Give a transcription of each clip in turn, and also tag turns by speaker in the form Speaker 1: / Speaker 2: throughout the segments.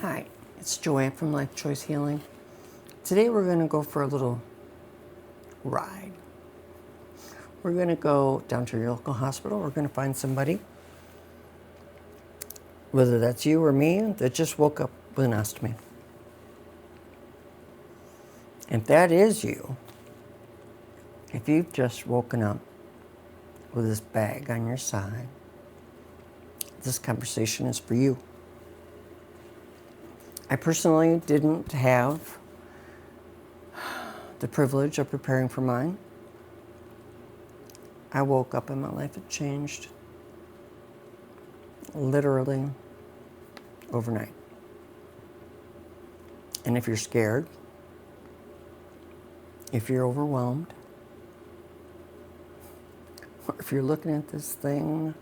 Speaker 1: Hi, it's Joanne from Life Choice Healing. Today we're going to go for a little ride. We're going to go down to your local hospital. We're going to find somebody, whether that's you or me, that just woke up with an ostomy. If that is you, if you've just woken up with this bag on your side, this conversation is for you. I personally didn't have the privilege of preparing for mine. I woke up and my life had changed literally overnight. And if you're scared, if you're overwhelmed, or if you're looking at this thing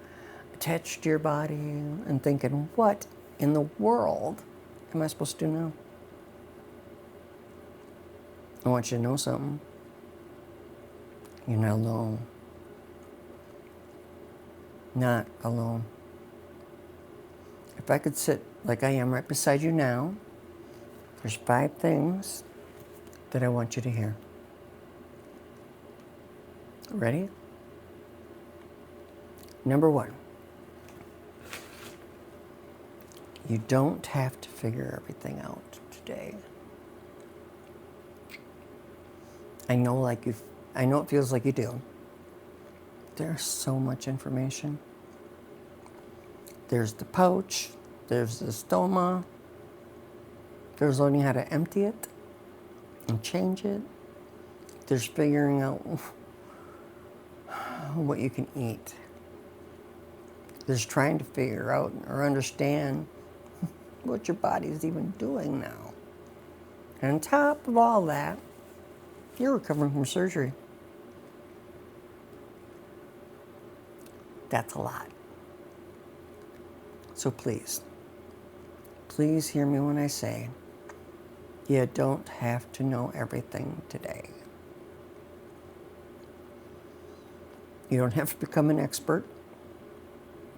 Speaker 1: attached to your body and thinking, what in the world am I supposed to do now? I want you to know something. You're not alone. Not alone. If I could sit like I am right beside you now, there's 5 things that I want you to hear. Ready? Number 1. You don't have to figure everything out today. I know it feels like you do. There's so much information. There's the pouch, there's the stoma, there's learning how to empty it and change it. There's figuring out what you can eat. There's trying to figure out or understand what your body's even doing now. And on top of all that, you're recovering from surgery. That's a lot. So please hear me when I say, you don't have to know everything today. You don't have to become an expert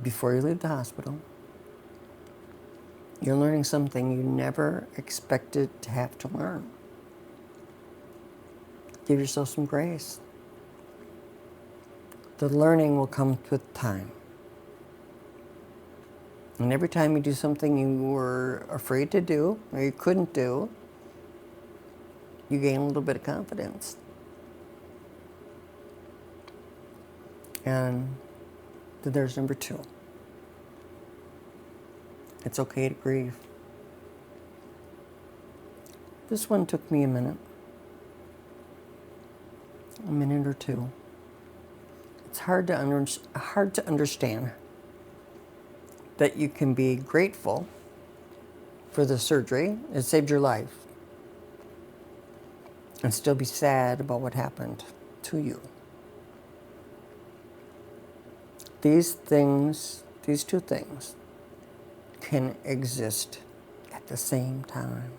Speaker 1: before you leave the hospital. You're learning something you never expected to have to learn. Give yourself some grace. The learning will come with time. And every time you do something you were afraid to do or you couldn't do, you gain a little bit of confidence. And then there's number 2. It's okay to grieve. This one took me a minute or 2. It's hard to understand that you can be grateful for the surgery. It saved your life. And still be sad about what happened to you. These 2 things, can exist at the same time.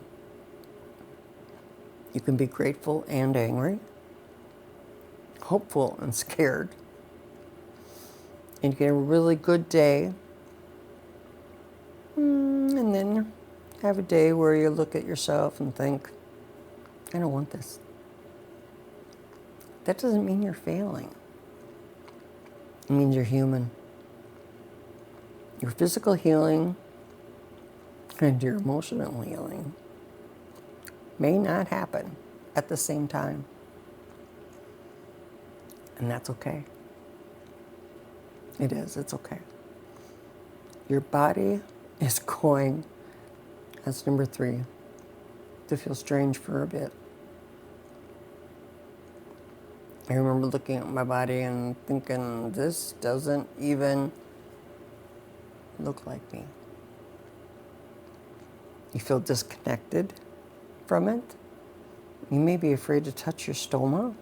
Speaker 1: You can be grateful and angry, hopeful and scared. And you can have a really good day, and then have a day where you look at yourself and think, I don't want this. That doesn't mean you're failing. It means you're human. Your physical healing and your emotional healing may not happen at the same time. And that's okay. It is, it's okay. Your body is going, that's number 3, to feel strange for a bit. I remember looking at my body and thinking, this doesn't even look like me. You feel disconnected from it. You may be afraid to touch your stoma.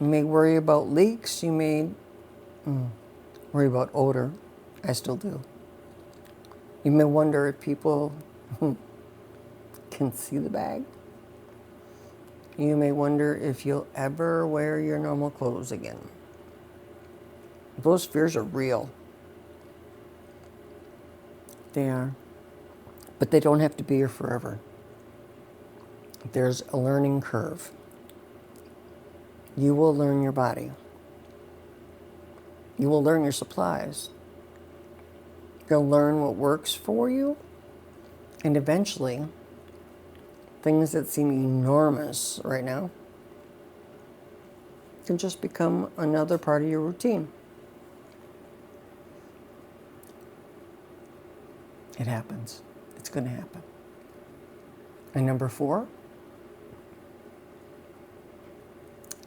Speaker 1: You may worry about leaks. You may worry about odor. I still do. You may wonder if people can see the bag. You may wonder if you'll ever wear your normal clothes again. Those fears are real. They are. But they don't have to be here forever. There's a learning curve. You will learn your body. You will learn your supplies. You'll learn what works for you. And eventually, things that seem enormous right now can just become another part of your routine. It happens. It's going to happen. And number 4,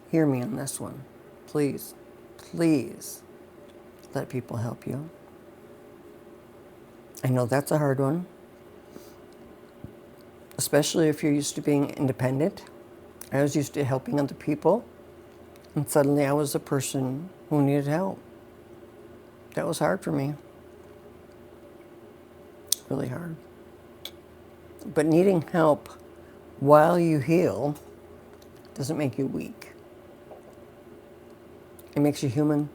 Speaker 1: hear me on this one. Please, please let people help you. I know that's a hard one, especially if you're used to being independent. I was used to helping other people, and suddenly I was the person who needed help. That was hard for me. Really hard. But needing help while you heal doesn't make you weak. It makes you human.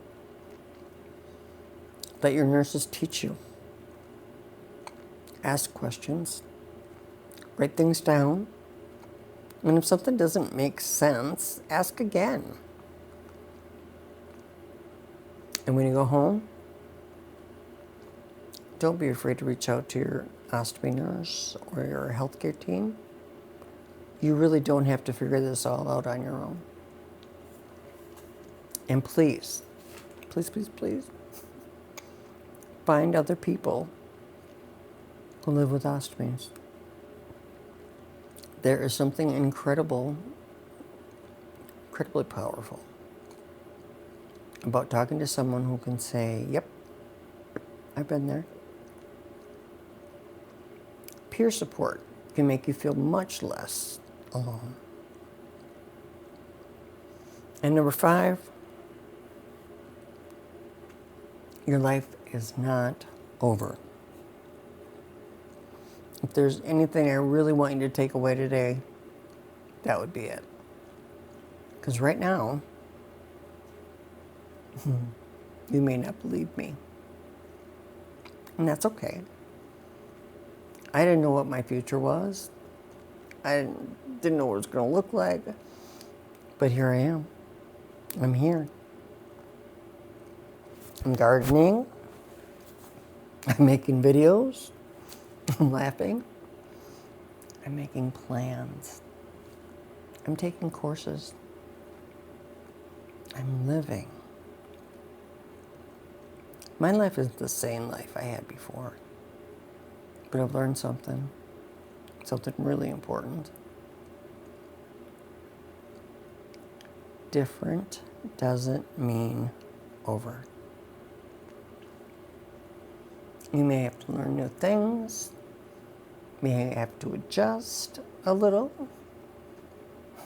Speaker 1: Let your nurses teach you. Ask questions. Write things down. And if something doesn't make sense, ask again. And when you go home, don't be afraid to reach out to your ostomy nurse or your healthcare team. You really don't have to figure this all out on your own. And please, please, please, please, find other people who live with ostomies. There is something incredibly powerful about talking to someone who can say, yep, I've been there. Peer support can make you feel much less alone. And number 5, your life is not over. If there's anything I really want you to take away today, that would be it. Because right now, you may not believe me. And that's okay. I didn't know what my future was. I didn't know what it was going to look like. But here I am. I'm here. I'm gardening. I'm making videos. I'm laughing. I'm making plans. I'm taking courses. I'm living. My life is the same life I had before. But I've learned something really important. Different doesn't mean over. You may have to learn new things. You may have to adjust a little.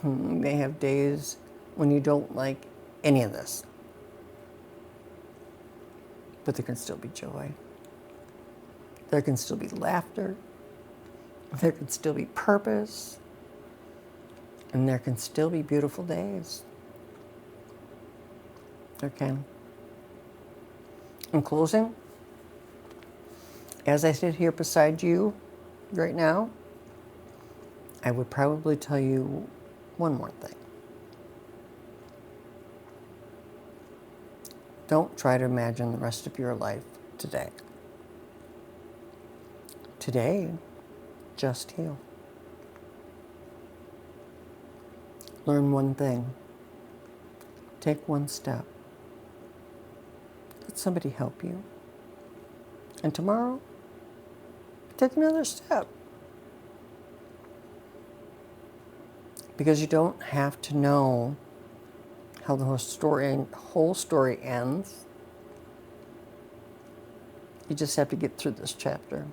Speaker 1: You may have days when you don't like any of this. But there can still be joy. There can still be laughter. There can still be purpose. And there can still be beautiful days. There can. In closing, as I sit here beside you right now, I would probably tell you one more thing. Don't try to imagine the rest of your life today. Today, just heal. Learn one thing. Take one step. Let somebody help you. And tomorrow, take another step. Because you don't have to know how the whole story ends. You just have to get through this chapter.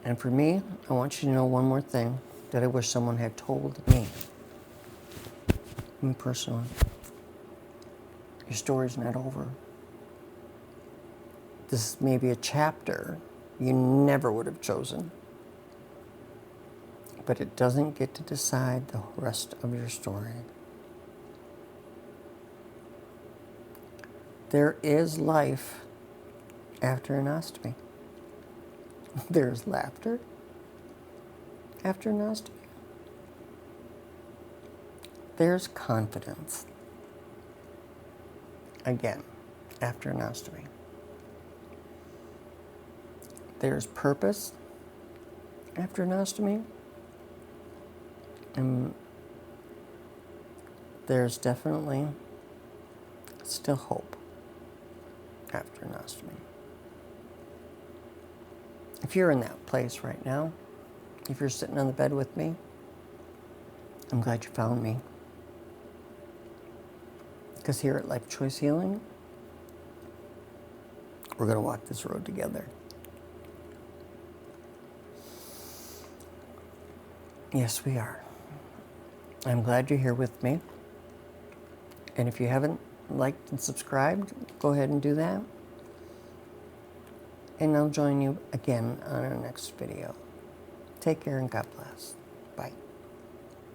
Speaker 1: And for me, I want you to know one more thing that I wish someone had told me personally. Your story's not over. This may be a chapter you never would have chosen, but it doesn't get to decide the rest of your story. There is life after an ostomy. There's laughter after an ostomy. There's confidence, again, after an ostomy. There's purpose after an ostomy. And there's definitely still hope after an ostomy. If you're in that place right now, if you're sitting on the bed with me, I'm glad you found me. Because here at Life Choice Healing, we're going to walk this road together. Yes, we are. I'm glad you're here with me. And if you haven't liked and subscribed, go ahead and do that. And I'll join you again on our next video. Take care and God bless. Bye.